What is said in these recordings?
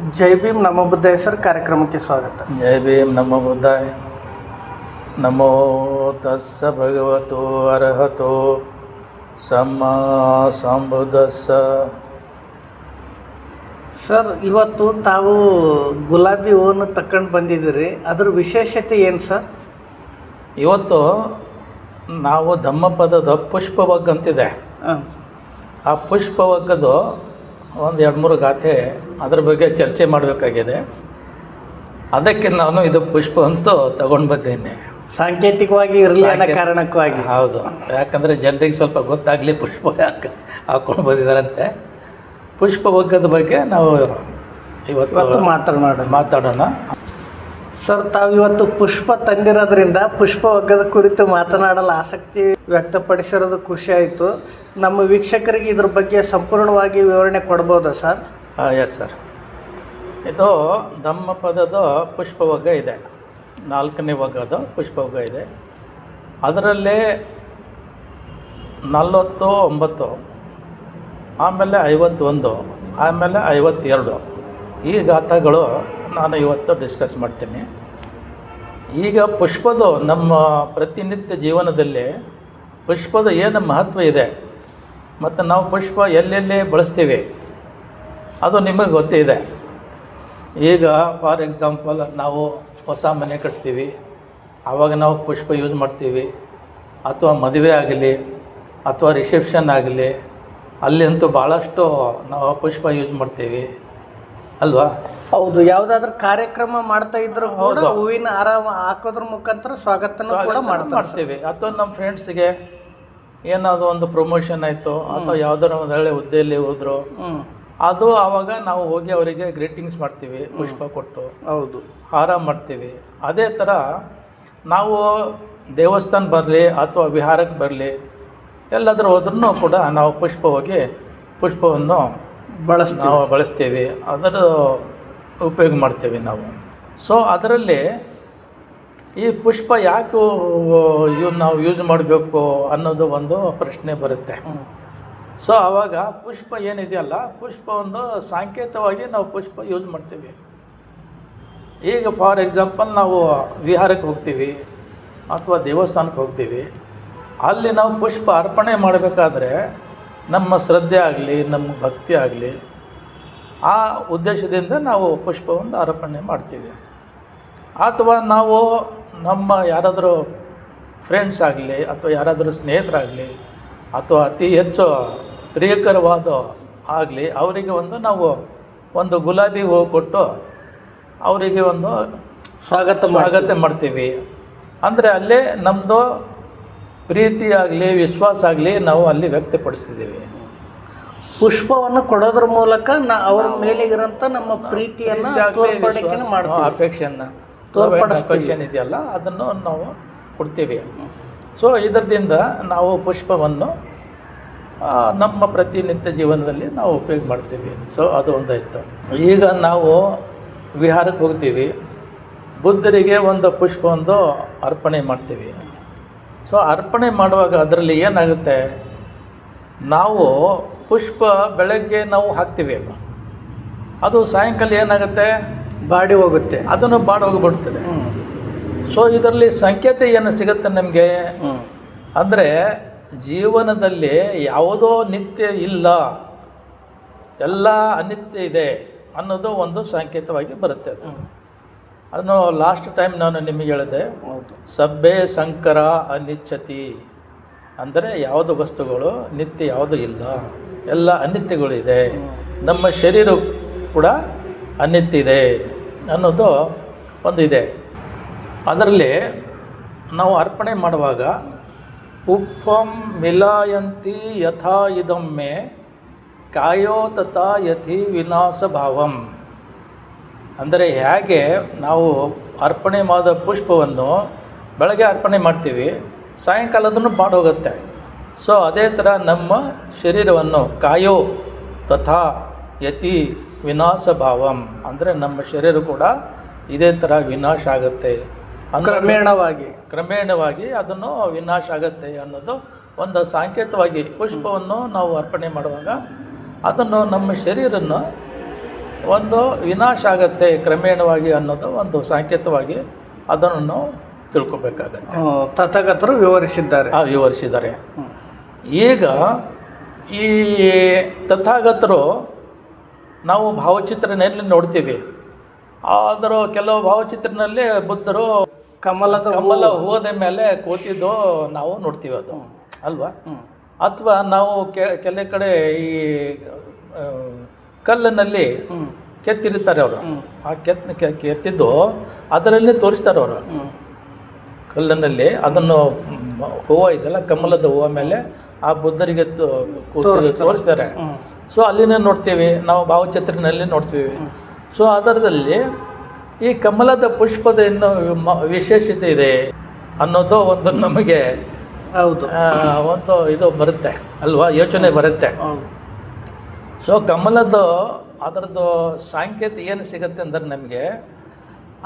जय भीम नमो बुद्धाय सर कार्यक्रमಕ್ಕೆ ಸ್ವಾಗತ. जय भीम नमो बुद्धाय. नमो तस्स भगवतो अरहतो सम्मा संबुद्धस्स. ಸರ್ ಇವತ್ತು ತಾವು ಗುಲಾಬಿ ಹೂವನ್ನು ತಕೊಂಡು ಬಂದಿದ್ದೀರಿ, ಅದರ ವಿಶೇಷತೆ ಏನು ಸರ್? ಇವತ್ತು ನಾವು ಧಮ್ಮಪದದ ಪುಷ್ಪವಗ್ಗ ಅಂತಿದೆ. ಆ ಪುಷ್ಪವಗ್ಗದು ಒಂದು 2-3 ಗಾಥೆ ಅದ್ರ ಬಗ್ಗೆ ಚರ್ಚೆ ಮಾಡಬೇಕಾಗಿದೆ. ಅದಕ್ಕೆ ನಾನು ಇದು ಪುಷ್ಪ ಅಂತೂ ತಗೊಂಡು ಬಂದೇನೆ, ಸಾಂಕೇತಿಕವಾಗಿ ಇರಲಿ ಅನ್ನೋ ಕಾರಣಕ್ಕಾಗಿ. ಹೌದು, ಯಾಕಂದರೆ ಜನರಿಗೆ ಸ್ವಲ್ಪ ಗೊತ್ತಾಗಲಿ ಪುಷ್ಪ ಯಾಕೆ ಹಾಕ್ಕೊಂಡು ಬಂದಿದ್ದಾರಂತೆ. ಪುಷ್ಪವಗ್ಗದ ಬಗ್ಗೆ ನಾವು ಇವತ್ತು ಮಾತಾಡೋಣ. ಸರ್, ತಾವು ಇವತ್ತು ಪುಷ್ಪ ತಂದಿರೋದ್ರಿಂದ ಪುಷ್ಪವಗ್ಗದ ಕುರಿತು ಮಾತನಾಡಲು ಆಸಕ್ತಿ ವ್ಯಕ್ತಪಡಿಸಿರೋದು ಖುಷಿ ಆಯಿತು. ನಮ್ಮ ವೀಕ್ಷಕರಿಗೆ ಇದ್ರ ಬಗ್ಗೆ ಸಂಪೂರ್ಣವಾಗಿ ವಿವರಣೆ ಕೊಡ್ಬೋದಾ ಸರ್? Yes sir. ಇದು ಧಮ್ಮಪದದ ಪುಷ್ಪವಗ್ಗ ಇದೆ, 4ನೇ ವಗ್ಗದ ಪುಷ್ಪವಗ್ಗ ಇದೆ. ಅದರಲ್ಲಿ 49, ಆಮೇಲೆ 51, ಆಮೇಲೆ 52 ಈ ಗಾಥೆಗಳು ನಾನು ಇವತ್ತು ಡಿಸ್ಕಸ್ ಮಾಡ್ತೀನಿ. ಈಗ ಪುಷ್ಪದ ನಮ್ಮ ಪ್ರತಿನಿತ್ಯ ಜೀವನದಲ್ಲಿ ಪುಷ್ಪದ ಏನು ಮಹತ್ವ ಇದೆ ಮತ್ತು ನಾವು ಪುಷ್ಪ ಎಲ್ಲೆಲ್ಲಿ ಬಳಸ್ತೀವಿ ಅದು ನಿಮಗೆ ಗೊತ್ತಿದೆ. ಈಗ ಫಾರ್ ಎಕ್ಸಾಂಪಲ್ ನಾವು ಹೊಸ ಮನೆ ಕಟ್ತೀವಿ, ಆವಾಗ ನಾವು ಪುಷ್ಪ ಯೂಸ್ ಮಾಡ್ತೀವಿ. ಅಥವಾ ಮದುವೆ ಆಗಲಿ ಅಥವಾ ರಿಸೆಪ್ಷನ್ ಆಗಲಿ, ಅಲ್ಲಿ ಅಂತೂ ಭಾಳಷ್ಟು ನಾವು ಪುಷ್ಪ ಯೂಸ್ ಮಾಡ್ತೀವಿ ಅಲ್ವಾ? ಹೌದು, ಯಾವುದಾದ್ರೂ ಕಾರ್ಯಕ್ರಮ ಮಾಡ್ತಾ ಇದ್ರು ಕೂಡ ಹೂವಿನ ಹಾರ ಹಾಕೋದ್ರ ಮುಖಾಂತರ ಸ್ವಾಗತನ ಕೂಡ ಮಾಡ್ತೀವಿ. ಅಥವಾ ನಮ್ಮ ಫ್ರೆಂಡ್ಸ್ಗೆ ಏನಾದರೂ ಒಂದು ಪ್ರಮೋಷನ್ ಆಯಿತು ಅಥವಾ ಯಾವುದಾದ್ರು ಒಂದು ಒಳ್ಳೆ ಹುದ್ದೆಯಲ್ಲಿ ಹೋದ್ರು, ಅದು ಆವಾಗ ನಾವು ಹೋಗಿ ಅವರಿಗೆ ಗ್ರೀಟಿಂಗ್ಸ್ ಮಾಡ್ತೀವಿ, ಪುಷ್ಪ ಕೊಟ್ಟು. ಹೌದು, ಹಾರ ಮಾಡ್ತೀವಿ. ಅದೇ ಥರ ನಾವು ದೇವಸ್ಥಾನ ಬರಲಿ ಅಥವಾ ವಿಹಾರಕ್ಕೆ ಬರಲಿ, ಎಲ್ಲಾದರೂ ಹೋದ್ರೂ ಕೂಡ ನಾವು ಪುಷ್ಪವನ್ನು ಬಳಸ್ತೀವಿ, ಅದರ ಉಪಯೋಗ ಮಾಡ್ತೀವಿ ನಾವು. ಸೊ ಅದರಲ್ಲಿ ಈ ಪುಷ್ಪ ಯಾಕೆ ನಾವು ಯೂಸ್ ಮಾಡಬೇಕು ಅನ್ನೋದು ಒಂದು ಪ್ರಶ್ನೆ ಬರುತ್ತೆ. ಸೊ ಆವಾಗ ಪುಷ್ಪ ಏನಿದೆಯಲ್ಲ, ಪುಷ್ಪ ಒಂದು ಸಾಂಕೇತವಾಗಿ ನಾವು ಪುಷ್ಪ ಯೂಸ್ ಮಾಡ್ತೀವಿ. ಈಗ ಫಾರ್ ಎಕ್ಸಾಂಪಲ್ ನಾವು ವಿಹಾರಕ್ಕೆ ಹೋಗ್ತೀವಿ ಅಥವಾ ದೇವಸ್ಥಾನಕ್ಕೆ ಹೋಗ್ತೀವಿ, ಅಲ್ಲಿ ನಾವು ಪುಷ್ಪ ಅರ್ಪಣೆ ಮಾಡಬೇಕಾದ್ರೆ ನಮ್ಮ ಶ್ರದ್ಧೆ ಆಗಲಿ ನಮ್ಮ ಭಕ್ತಿ ಆಗಲಿ ಆ ಉದ್ದೇಶದಿಂದ ನಾವು ಪುಷ್ಪವನ್ನು ಅರ್ಪಣೆ ಮಾಡ್ತೀವಿ. ಅಥವಾ ನಾವು ನಮ್ಮ ಯಾರಾದರೂ ಫ್ರೆಂಡ್ಸ್ ಆಗಲಿ ಅಥವಾ ಯಾರಾದರೂ ಸ್ನೇಹಿತರಾಗಲಿ ಅಥವಾ ಅತಿ ಹೆಚ್ಚು ಪ್ರಿಯಕರವಾದ ಆಗಲಿ, ಅವರಿಗೆ ನಾವು ಒಂದು ಗುಲಾಬಿ ಹೂವು ಕೊಟ್ಟು ಅವರಿಗೆ ಒಂದು ಸ್ವಾಗತ ಮಾಡ್ತೀವಿ. ಅಂದರೆ ಅಲ್ಲೇ ನಮ್ಮದು ಪ್ರೀತಿ ಆಗಲಿ ವಿಶ್ವಾಸ ಆಗಲಿ ನಾವು ಅಲ್ಲಿ ವ್ಯಕ್ತಪಡಿಸ್ತಿದ್ದೀವಿ. ಪುಷ್ಪವನ್ನು ಕೊಡೋದ್ರ ಮೂಲಕ ಅವ್ರ ಮೇಲೆ ಇರೋಂಥ ನಮ್ಮ ಪ್ರೀತಿಯನ್ನು ಅಫೆಕ್ಷನ್ ಇದೆಯಲ್ಲ ಅದನ್ನು ನಾವು ಕೊಡ್ತೀವಿ. ಸೊ ಇದರಿಂದ ನಾವು ಪುಷ್ಪವನ್ನು ನಮ್ಮ ಪ್ರತಿನಿತ್ಯ ಜೀವನದಲ್ಲಿ ನಾವು ಉಪಯೋಗ ಮಾಡ್ತೀವಿ. ಸೊ ಅದು ಒಂದಾಯಿತು. ಈಗ ನಾವು ವಿಹಾರಕ್ಕೆ ಹೋಗ್ತೀವಿ, ಬುದ್ಧರಿಗೆ ಒಂದು ಪುಷ್ಪವೊಂದು ಅರ್ಪಣೆ ಮಾಡ್ತೀವಿ. ಸೊ ಅರ್ಪಣೆ ಮಾಡುವಾಗ ಅದರಲ್ಲಿ ಏನಾಗುತ್ತೆ, ನಾವು ಪುಷ್ಪ ಬೆಳಗ್ಗೆ ನಾವು ಹಾಕ್ತೀವಿ, ಅದು ಸಾಯಂಕಾಲ ಏನಾಗುತ್ತೆ, ಬಾಡಿ ಹೋಗುತ್ತೆ, ಅದನ್ನು ಹೋಗಿಬಿಡ್ತದೆ. ಸೊ ಇದರಲ್ಲಿ ಸಂಕೇತ ಏನು ಸಿಗುತ್ತೆ ನಮಗೆ ಅಂದರೆ, ಜೀವನದಲ್ಲಿ ಯಾವುದೋ ನಿತ್ಯ ಇಲ್ಲ, ಎಲ್ಲ ಅನಿತ್ಯ ಇದೆ ಅನ್ನೋದು ಒಂದು ಸಂಕೇತವಾಗಿ ಬರುತ್ತೆ. ಅದನ್ನು ಲಾಸ್ಟ್ ಟೈಮ್ ನಾನು ನಿಮಗೆ ಹೇಳಿದೆ, ಸಬ್ಬೆ ಸಂಕರ ಅನಿಚ್ಛತಿ ಅಂದರೆ ಯಾವುದು ವಸ್ತುಗಳು ನಿತ್ಯ ಯಾವುದು ಇಲ್ಲ, ಎಲ್ಲ ಅನಿತ್ಯಗಳಿದೆ. ನಮ್ಮ ಶರೀರ ಕೂಡ ಅನಿತ್ಯ ಇದೆ ಅನ್ನೋದು ಒಂದು ಇದೆ. ಅದರಲ್ಲಿ ನಾವು ಅರ್ಪಣೆ ಮಾಡುವಾಗ ಪುಷ್ಪಂ ಮಿಲಾಯಂತಿ ಯಥಾ ಇದೊಮ್ಮೆ ಕಾಯೋ ತಥಾ ಯಥಿ ವಿನಾಶ ಭಾವಂ. ಅಂದರೆ ಹೇಗೆ ನಾವು ಅರ್ಪಣೆ ಮಾಡಿದ ಪುಷ್ಪವನ್ನು ಬೆಳಗ್ಗೆ ಅರ್ಪಣೆ ಮಾಡ್ತೀವಿ, ಸಾಯಂಕಾಲದನ್ನು ಹೋಗುತ್ತೆ. ಸೊ ಅದೇ ಥರ ನಮ್ಮ ಶರೀರವನ್ನು ಕಾಯೋ ತಥಾ ಯತಿ ವಿನಾಶ ಭಾವಂ ಅಂದರೆ ನಮ್ಮ ಶರೀರ ಕೂಡ ಇದೇ ಥರ ವಿನಾಶ ಆಗುತ್ತೆ, ಕ್ರಮೇಣವಾಗಿ ಅದನ್ನು ವಿನಾಶ ಆಗುತ್ತೆ ಅನ್ನೋದು ಒಂದು ಸಾಂಕೇತವಾಗಿ ಪುಷ್ಪವನ್ನು ನಾವು ಅರ್ಪಣೆ ಮಾಡುವಾಗ ಅದನ್ನು ನಮ್ಮ ಶರೀರನ್ನು ಒಂದು ವಿನಾಶ ಆಗತ್ತೆ ಕ್ರಮೇಣವಾಗಿ ಅನ್ನೋದು ಒಂದು ಸಾಂಕೇತವಾಗಿ ಅದನ್ನು ನಾವು ತಿಳ್ಕೊಬೇಕಾಗತ್ತೆ. ತಥಾಗತರು ವಿವರಿಸಿದ್ದಾರೆ. ವಿವರಿಸಿದ್ದಾರೆ. ಈಗ ಈ ತಥಾಗತರು ನಾವು ಭಾವಚಿತ್ರನಲ್ಲಿ ನೋಡ್ತೀವಿ. ಅದರ ಕೆಲವು ಭಾವಚಿತ್ರನಲ್ಲಿ ಬುದ್ಧರು ಕಮಲ ಹೂವದ ಮೇಲೆ ಕೂತಿದ್ದು ನಾವು ನೋಡ್ತೀವಿ, ಅದು ಅಲ್ವಾ? ಅಥವಾ ನಾವು ಕೆಲ ಕಡೆ ಈ ಕಲ್ಲಿನಲ್ಲಿ ಕೆತ್ತಿರ್ತಾರೆ ಅವರು, ಆ ಕೆತ್ತಿದ್ದು ಅದರಲ್ಲಿ ತೋರಿಸ್ತಾರೆ ಅವರು ಕಲ್ಲಿನಲ್ಲಿ. ಅದನ್ನು ಹೂವು ಇದೆಲ್ಲ ಕಮಲದ ಹೂವು ಮೇಲೆ ಆ ಬುದ್ಧರಿಗೆ ತೋರಿಸ್ತಾರೆ. ಸೊ ಅಲ್ಲಿನೇ ನೋಡ್ತೀವಿ ನಾವು, ಭಾವಚಿತ್ರನಲ್ಲಿ ನೋಡ್ತೀವಿ. ಸೊ ಅದರದಲ್ಲಿ ಈ ಕಮಲದ ಪುಷ್ಪದ ಇನ್ನೂ ವಿಶೇಷತೆ ಇದೆ ಅನ್ನೋದು ಒಂದು ನಮಗೆ ಒಂದು ಇದು ಬರುತ್ತೆ ಅಲ್ವಾ, ಯೋಚನೆ ಬರುತ್ತೆ. ಸೊ ಕಮಲದ ಅದರದ್ದು ಸಾಂಕೇತ ಏನು ಸಿಗುತ್ತೆ ಅಂದರೆ ನಮಗೆ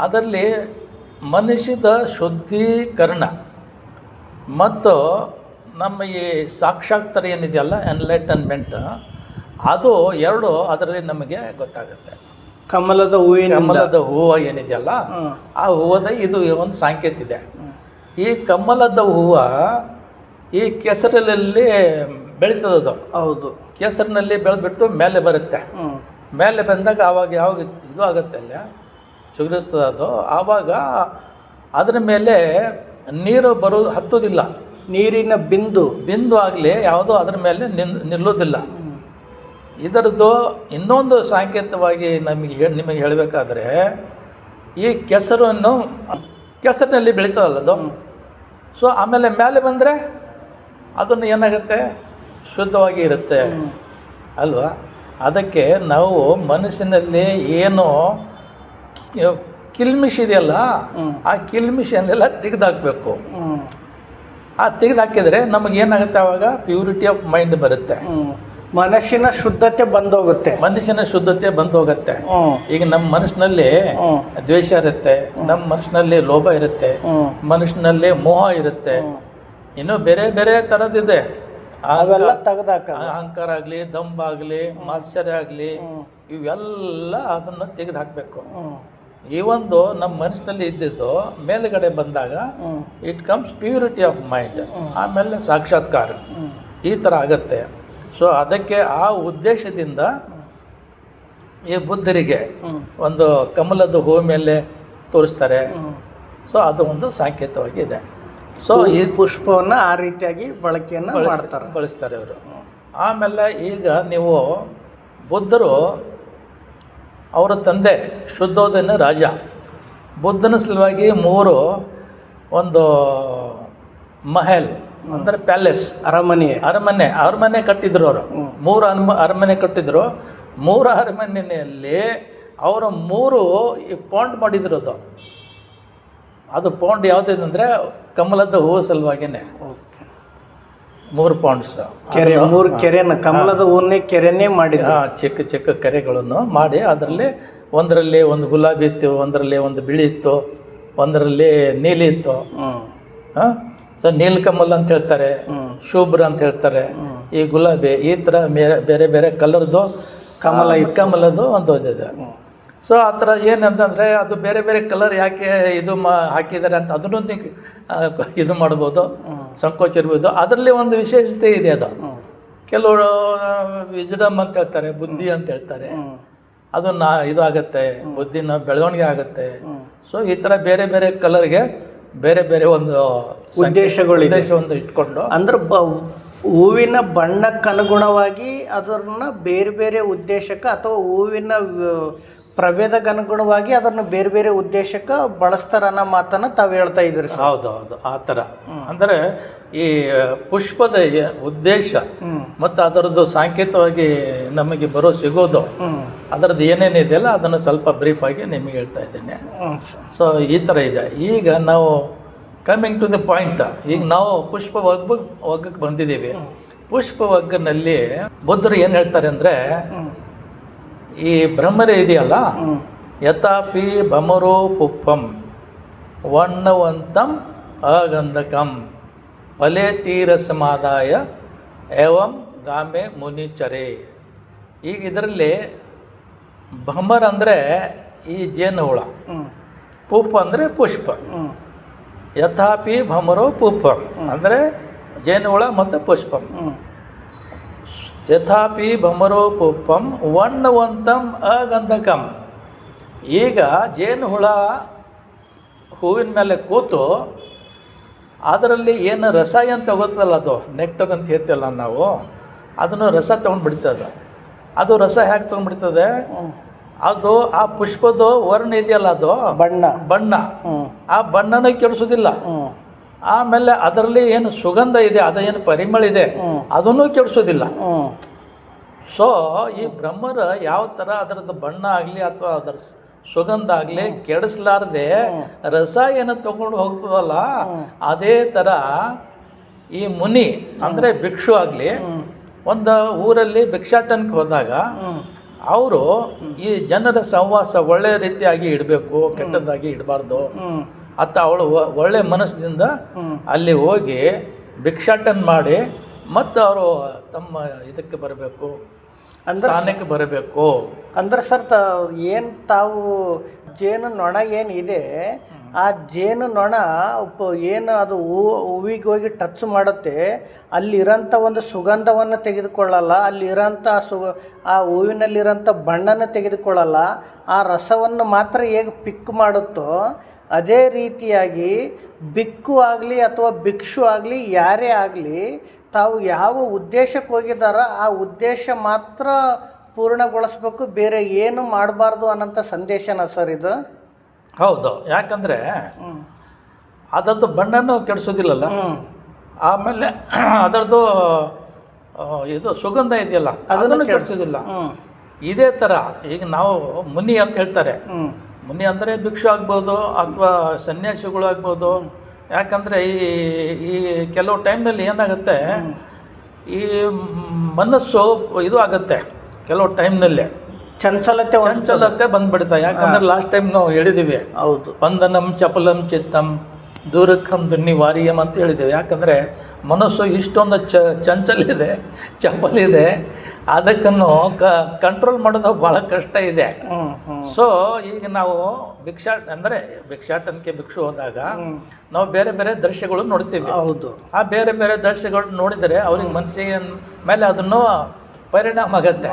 ಅದರಲ್ಲಿ ಮನುಷ್ಯದ ಶುದ್ಧೀಕರಣ ಮತ್ತು ನಮ್ಮ ಈ ಸಾಕ್ಷಾತ್ಕಾರ ಏನಿದೆಯಲ್ಲ, ಎನ್ಲೈಟನ್ಮೆಂಟ್, ಅದು ಎರಡು ಅದರಲ್ಲಿ ನಮಗೆ ಗೊತ್ತಾಗುತ್ತೆ. ಕಮಲದ ಹೂವು ಏನಿದೆಯಲ್ಲ, ಆ ಹೂವದ ಇದು ಒಂದು ಸಾಂಕೇತ ಇದೆ. ಈ ಕಮಲದ ಹೂವು ಈ ಕೆಸರಲ್ಲಿ ಬೆಳೀತದದು. ಹೌದು, ಕೆಸರಿನಲ್ಲಿ ಬೆಳೆದ್ಬಿಟ್ಟು ಮೇಲೆ ಬರುತ್ತೆ. ಮೇಲೆ ಬಂದಾಗ ಆವಾಗ ಯಾವಾಗ ಇದು ಆಗುತ್ತೆ ಅಲ್ಲ, ಚಿಗುರಿಸ್ತದೆ ಅದು. ಆವಾಗ ಅದರ ಮೇಲೆ ನೀರು ಹತ್ತೋದಿಲ್ಲ, ನೀರಿನ ಬಿಂದು ಆಗಲಿ ಯಾವುದೋ ಅದರ ಮೇಲೆ ನಿಲ್ಲೋದಿಲ್ಲ. ಇದರದ್ದು ಇನ್ನೊಂದು ಸಾಂಕೇತವಾಗಿ ನಿಮಗೆ ಹೇಳಬೇಕಾದ್ರೆ, ಈ ಕೆಸರಿನಲ್ಲಿ ಬೆಳೀತದಲ್ಲ ಅದು. ಸೊ ಆಮೇಲೆ ಮೇಲೆ ಬಂದರೆ ಅದನ್ನು ಏನಾಗುತ್ತೆ, ಶುದ್ಧವಾಗಿ ಇರುತ್ತೆ ಅಲ್ವಾ? ಅದಕ್ಕೆ ನಾವು ಮನಸ್ಸಿನಲ್ಲಿ ಏನು ಕಿಲ್ಮಿಷಿದೆಯಲ್ಲ, ಆ ಕಿಲ್ಮಿಷನ್ನೆಲ್ಲ ತೆಗೆದಾಕಬೇಕು. ಆ ತೆಗೆದಾಕಿದರೆ ನಮಗೇನಾಗುತ್ತೆ, ಆವಾಗ ಪ್ಯೂರಿಟಿ ಆಫ್ ಮೈಂಡ್ ಬರುತ್ತೆ, ಮನಸ್ಸಿನ ಶುದ್ಧತೆ ಬಂದೋಗುತ್ತೆ. ಈಗ ನಮ್ಮ ಮನಸ್ಸಿನಲ್ಲಿ ದ್ವೇಷ ಇರುತ್ತೆ, ನಮ್ಮ ಮನಸ್ಸಿನಲ್ಲಿ ಲೋಭ ಇರುತ್ತೆ, ಮನಸ್ಸಿನಲ್ಲಿ ಮೋಹ ಇರುತ್ತೆ, ಇನ್ನೂ ಬೇರೆ ಬೇರೆ ಥರದ್ದಿದೆ. ಅವೆಲ್ಲ ತೆಗೆದಾಕ, ಅಹಂಕಾರ ಆಗಲಿ, ದಂಬಾಗಲಿ, ಮಾತ್ಸರ್ಯ ಆಗಲಿ, ಇವೆಲ್ಲ ಅದನ್ನು ತೆಗೆದು ಹಾಕಬೇಕು. ಈ ಒಂದು ನಮ್ಮ ಮನಸ್ಸಿನಲ್ಲಿ ಇದ್ದಿದ್ದು ಮೇಲುಗಡೆ ಬಂದಾಗ it comes purity of mind, ಆಮೇಲೆ ಸಾಕ್ಷಾತ್ಕಾರ ಈ ಥರ ಆಗತ್ತೆ. ಸೊ ಅದಕ್ಕೆ ಆ ಉದ್ದೇಶದಿಂದ ಈ ಬುದ್ಧರಿಗೆ ಒಂದು ಕಮಲದ ಹೂವು ಮೇಲೆ ತೋರಿಸ್ತಾರೆ. ಸೊ ಅದು ಒಂದು ಸಾಂಕೇತವಾಗಿದೆ. ಸೊ ಈ ಪುಷ್ಪವನ್ನು ಆ ರೀತಿಯಾಗಿ ಬಳಸ್ತಾರೆ ಅವರು. ಆಮೇಲೆ ಈಗ ನೀವು ಬುದ್ಧರು ಅವರ ತಂದೆ ಶುದ್ಧೋಧನ ರಾಜ, ಬುದ್ಧನ ಸಲುವಾಗಿ 3 ಒಂದು ಮಹಲ್ ಅಂದರೆ ಪ್ಯಾಲೇಸ್, ಅರಮನೆ ಕಟ್ಟಿದ್ರು ಅವರು. 3 ಅರಮನೆ ಕಟ್ಟಿದ್ರು. 3 ಅರಮನೆಯಲ್ಲಿ ಅವರು 3 ಪಾಂಡ್ ಮಾಡಿದ್ರು. ಅದು ಪಾಂಡ್ ಯಾವುದೇನೆಂದರೆ ಕಮಲದ ಹೂವು ಸಲುವಾಗಿನೇ 3 ಪಾಂಡ್ಸ್, 3 ಕೆರೆನ ಕಮಲದ ಹೂವನ್ನೇ ಕೆರೆನೇ ಮಾಡಿದ್ರು. ಚಿಕ್ಕ ಚಿಕ್ಕ ಕೆರೆಗಳನ್ನು ಮಾಡಿ ಅದರಲ್ಲಿ ಒಂದರಲ್ಲಿ ಒಂದು ಗುಲಾಬಿ ಇತ್ತು, ಒಂದರಲ್ಲಿ ಒಂದು ಬಿಳಿ ಇತ್ತು, ಒಂದರಲ್ಲಿ ನೀಲಿ ಇತ್ತು. ಸೊ ನೀಲಕಮಲ್ ಅಂತ ಹೇಳ್ತಾರೆ, ಶುಭ್ರ ಅಂತ ಹೇಳ್ತಾರೆ, ಈ ಗುಲಾಬಿ, ಈ ಥರ ಬೇರೆ ಬೇರೆ ಕಲರ್ದು ಕಮಲದ್ದು ಒಂದು ಇದೆ. ಸೊ ಆ ಥರ ಏನಂತಂದರೆ ಅದು ಬೇರೆ ಬೇರೆ ಕಲರ್ ಯಾಕೆ ಇದು ಹಾಕಿದ್ದಾರೆ ಅಂತ ಅದನ್ನು ಇದು ಮಾಡ್ಬೋದು, ಸಂಕೋಚ ಇರ್ಬೋದು. ಅದರಲ್ಲಿ ಒಂದು ವಿಶೇಷತೆ ಇದೆ. ಅದು ಕೆಲವರು ವಿಜ್ಡಮ್ ಅಂತ ಹೇಳ್ತಾರೆ, ಬುದ್ಧಿ ಅಂತ ಹೇಳ್ತಾರೆ, ಅದನ್ನು ಇದಾಗತ್ತೆ, ಬುದ್ಧಿನ ಬೆಳವಣಿಗೆ ಆಗುತ್ತೆ. ಸೊ ಈ ಥರ ಬೇರೆ ಬೇರೆ ಕಲರ್ಗೆ ಬೇರೆ ಬೇರೆ ಒಂದು ಉದ್ದೇಶವನ್ನು ಇಟ್ಕೊಂಡು, ಅಂದ್ರೆ ಹೂವಿನ ಬಣ್ಣಕ್ಕನುಗುಣವಾಗಿ ಅದನ್ನು ಬೇರೆ ಬೇರೆ ಉದ್ದೇಶಕ್ಕೆ ಅಥವಾ ಹೂವಿನ ಪ್ರಭೇದಕ್ಕೆ ಅನುಗುಣವಾಗಿ ಅದನ್ನು ಬೇರೆ ಬೇರೆ ಉದ್ದೇಶಕ್ಕೆ ಬಳಸ್ತಾರ ಅನ್ನೋ ಮಾತನ್ನು ತಾವು ಹೇಳ್ತಾ ಇದ್ರಿ. ಹೌದು, ಆ ಥರ. ಅಂದರೆ ಈ ಪುಷ್ಪದ ಉದ್ದೇಶ ಮತ್ತು ಅದರದ್ದು ಸಾಂಕೇತವಾಗಿ ನಮಗೆ ಸಿಗೋದು ಅದರದ್ದು ಏನೇನಿದೆಯಲ್ಲ ಅದನ್ನು ಸ್ವಲ್ಪ ಬ್ರೀಫಾಗಿ ನಿಮಗೆ ಹೇಳ್ತಾ ಇದ್ದೇನೆ. ಸೊ ಈ ಥರ ಇದೆ. ಈಗ ನಾವು ಕಮಿಂಗ್ ಟು ದಿ ಪಾಯಿಂಟ್, ಈಗ ನಾವು ಪುಷ್ಪ ವರ್ಗಕ್ಕೆ ಬಂದಿದ್ದೀವಿ. ಪುಷ್ಪ ವರ್ಗನಲ್ಲಿ ಬುದ್ಧರು ಏನು ಹೇಳ್ತಾರೆ ಅಂದರೆ, ಈ ಬ್ರಹ್ಮರೇ ಇದೆಯಲ್ಲ, ಯಥಾಪಿ ಭಮರೋ ಪುಪ್ಪಂ ವರ್ಣವಂತಂ ಅಗಂಧಕಂ ಫಲೇ ತೀರಸಮಾದಾಯ ಏವಂ ಗಾಮೆ ಮುನಿಚರೆ. ಈಗ ಇದರಲ್ಲಿ ಭ್ರಮರ್ ಅಂದರೆ ಈ ಜೇನು ಹುಳ, ಪುಪ್ಪ ಅಂದರೆ ಪುಷ್ಪ. ಯಥಾಪಿ ಭ್ರಮರೋ ಪುಪ್ಪಂ ಅಂದರೆ ಜೇನುಹುಳ ಮತ್ತು ಪುಷ್ಪಂ. ಯಥಾಪಿ ಭ್ರಮರೋ ಪುಪ್ಪಂ ವರ್ಣವಂತಂ ಅಗಂಧಕಂ. ಈಗ ಜೇನುಹುಳ ಹೂವಿನ ಮೇಲೆ ಕೂತು ಅದರಲ್ಲಿ ಏನು ರಸ ಏನು ತಗೋತಲ್ಲ, ಅದು ನೆಕ್ಟರ್ ಅಂತ ಹೇಳ್ತೀವಲ್ಲ ನಾವು, ಅದನ್ನು ರಸ ತೊಗೊಂಡ್ಬಿಡ್ತದೆ. ಅದು ರಸ ಹೇಗೆ ತೊಗೊಂಡ್ಬಿಡ್ತದೆ, ಅದು ಆ ಪುಷ್ಪದ ವರ್ಣ ಇದೆಯಲ್ಲ, ಅದು ಬಣ್ಣ ಆ ಬಣ್ಣನ ಕೆಡಿಸೋದಿಲ್ಲ. ಆಮೇಲೆ ಅದರಲ್ಲಿ ಏನು ಸುಗಂಧ ಇದೆ, ಅದೇನು ಪರಿಮಳ ಇದೆ, ಅದನ್ನು ಕೆಡಿಸೋದಿಲ್ಲ. ಸೊ ಈ ಭ್ರಮರ ಯಾವ ಥರ ಅದರದ್ದು ಬಣ್ಣ ಆಗಲಿ ಅಥವಾ ಅದರ ಸುಗಂಧ ಆಗಲಿ ಕೆಡಿಸ್ಲಾರ್ದೆ ರಸ ಏನು ತಗೊಂಡು ಹೋಗ್ತದಲ್ಲ, ಅದೇ ಥರ ಈ ಮುನಿ ಅಂದರೆ ಭಿಕ್ಷು ಆಗಲಿ ಒಂದು ಊರಲ್ಲಿ ಭಿಕ್ಷಾಟನಕ್ಕೆ ಹೋದಾಗ ಅವರು ಈ ಜನರ ಸಹವಾಸ ಒಳ್ಳೆಯ ರೀತಿಯಾಗಿ ಇಡಬೇಕು, ಕೆಟ್ಟದ್ದಾಗಿ ಇಡಬಾರ್ದು ಅಂತ ಅವಳು ಒಳ್ಳೆ ಮನಸ್ಸಿನಿಂದ ಅಲ್ಲಿ ಹೋಗಿ ಭಿಕ್ಷಾಟನ ಮಾಡಿ ಮತ್ತು ಅವರು ತಮ್ಮ ಇದಕ್ಕೆ ಬರಬೇಕು, ಸ್ಥಾನಕ್ಕೆ ಬರಬೇಕು. ಅಂದ್ರೆ ಸರ್ ಏನು ತಾವು ಜೇನು ನೊಣ ಏನಿದೆ, ಆ ಜೇನು ನೊಣ ಏನು ಅದು ಹೂವಿಗೆ ಹೋಗಿ ಟಚ್ ಮಾಡುತ್ತೆ, ಅಲ್ಲಿರೋಂಥ ಒಂದು ಸುಗಂಧವನ್ನು ತೆಗೆದುಕೊಳ್ಳಲ್ಲ, ಅಲ್ಲಿರೋಂಥ ಆ ಹೂವಿನಲ್ಲಿರೋಂಥ ಬಣ್ಣನ ತೆಗೆದುಕೊಳ್ಳಲ್ಲ, ಆ ರಸವನ್ನು ಮಾತ್ರ ಹೇಗೆ ಪಿಕ್ ಮಾಡುತ್ತೋ ಅದೇ ರೀತಿಯಾಗಿ ಬಿಕ್ಕು ಆಗಲಿ ಅಥವಾ ಭಿಕ್ಷು ಆಗಲಿ ಯಾರೇ ಆಗಲಿ ತಾವು ಯಾವ ಉದ್ದೇಶಕ್ಕೆ ಹೋಗಿದ್ದಾರೋ ಆ ಉದ್ದೇಶ ಮಾತ್ರ ಪೂರ್ಣಗೊಳಿಸ್ಬೇಕು, ಬೇರೆ ಏನು ಮಾಡಬಾರ್ದು ಅನ್ನೋಂಥ ಸಂದೇಶನ ಸರ್ ಇದು? ಹೌದು, ಯಾಕಂದರೆ ಅದರದ್ದು ಬಣ್ಣನೂ ಕೆಡಿಸೋದಿಲ್ಲಲ್ಲ, ಆಮೇಲೆ ಅದರದ್ದು ಇದು ಸುಗಂಧ ಇದೆಯಲ್ಲ ಅದನ್ನು ಕೆಡಿಸೋದಿಲ್ಲ. ಇದೇ ಥರ ಈಗ ನಾವು ಮುನಿ ಅಂತ ಹೇಳ್ತಾರೆ, ಮುನಿ ಅಂದರೆ ಭಿಕ್ಷು ಆಗ್ಬೋದು ಅಥವಾ ಸನ್ಯಾಸಿಗಳು ಆಗ್ಬೋದು. ಯಾಕಂದರೆ ಈ ಕೆಲವು ಟೈಮ್ನಲ್ಲಿ ಏನಾಗುತ್ತೆ, ಈ ಮನಸ್ಸು ಇದು ಆಗುತ್ತೆ ಕೆಲವು ಟೈಮ್ನಲ್ಲಿ, ಚಂಚಲತೆ ಬಂದ್ಬಿಡ್ತಾ. ಯಾಕಂದ್ರೆ ಲಾಸ್ಟ್ ಟೈಮ್ ನಾವು ಹೇಳಿದ್ದೀವಿ, ಹೌದು, ಬಂಧನಂ ಚಪಲಂ ಚಿತ್ತಂ ದೂರಕ್ಕಂ ದುನ್ನಿವಾರಿಯಂ ಅಂತ ಹೇಳಿದ್ದೇವೆ. ಯಾಕಂದರೆ ಮನಸ್ಸು ಇಷ್ಟೊಂದು ಚಂಚಲಿದೆ, ಚಪಲಿದೆ, ಅದಕ್ಕನ್ನು ಕಂಟ್ರೋಲ್ ಮಾಡೋದು ಭಾಳ ಕಷ್ಟ ಇದೆ. ಸೊ ಈಗ ನಾವು ಭಿಕ್ಷಾಟನಕ್ಕೆ ಭಿಕ್ಷು ಹೋದಾಗ ನಾವು ಬೇರೆ ಬೇರೆ ದೃಶ್ಯಗಳು ನೋಡ್ತೀವಿ. ಹೌದು, ಆ ಬೇರೆ ಬೇರೆ ದೃಶ್ಯಗಳು ನೋಡಿದರೆ ಅವ್ರಿಗೆ ಮನಸ್ಸಿಗೆ ಮೇಲೆ ಅದನ್ನು ಪರಿಣಾಮ ಆಗುತ್ತೆ.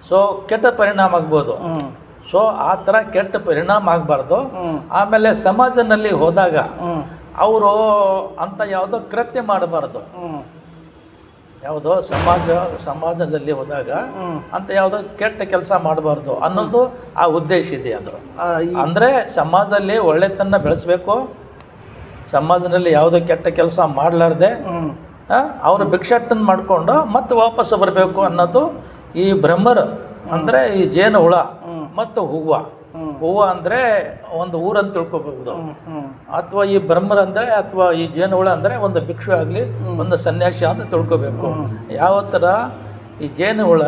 ಸೊ ಕೆಟ್ಟ ಪರಿಣಾಮ ಆಗ್ಬೋದು. ಸೊ ಆ ಥರ ಕೆಟ್ಟ ಪರಿಣಾಮ ಆಗಬಾರ್ದು. ಆಮೇಲೆ ಸಮಾಜದಲ್ಲಿ ಹೋದಾಗ ಅವರು ಅಂತ ಯಾವುದೋ ಕೃತ್ಯ ಮಾಡಬಾರ್ದು. ಯಾವುದೋ ಸಮಾಜದಲ್ಲಿ ಹೋದಾಗ ಅಂತ ಯಾವುದೋ ಕೆಟ್ಟ ಕೆಲಸ ಮಾಡಬಾರ್ದು ಅನ್ನೋದು ಆ ಉದ್ದೇಶ ಇದೆ. ಅದು ಅಂದರೆ ಸಮಾಜದಲ್ಲಿ ಒಳ್ಳೆತನ ಬೆಳೆಸಬೇಕು, ಸಮಾಜದಲ್ಲಿ ಯಾವುದೋ ಕೆಟ್ಟ ಕೆಲಸ ಮಾಡಲಾರ್ದೆ ಅವರು ಭಿಕ್ಷಾಟನ ಮಾಡಿಕೊಂಡು ಮತ್ತೆ ವಾಪಸ್ ಬರಬೇಕು ಅನ್ನೋದು ಈ ಭ್ರಮರ್ ಅಂದರೆ ಈ ಜೇನು ಹುಳ ಮತ್ತು ಹೂವು ಅಂದರೆ ಒಂದು ಊರಂತ ತಿಳ್ಕೊಬಹುದು. ಅಥವಾ ಈ ಬ್ರಹ್ಮರ್ ಅಂದರೆ ಅಥವಾ ಈ ಜೇನುಹುಳ ಅಂದರೆ ಒಂದು ಭಿಕ್ಷು ಆಗಲಿ ಒಂದು ಸನ್ಯಾಸಿ ಅಂತ ತಿಳ್ಕೊಬೇಕು. ಯಾವ ಥರ ಈ ಜೇನುಹುಳ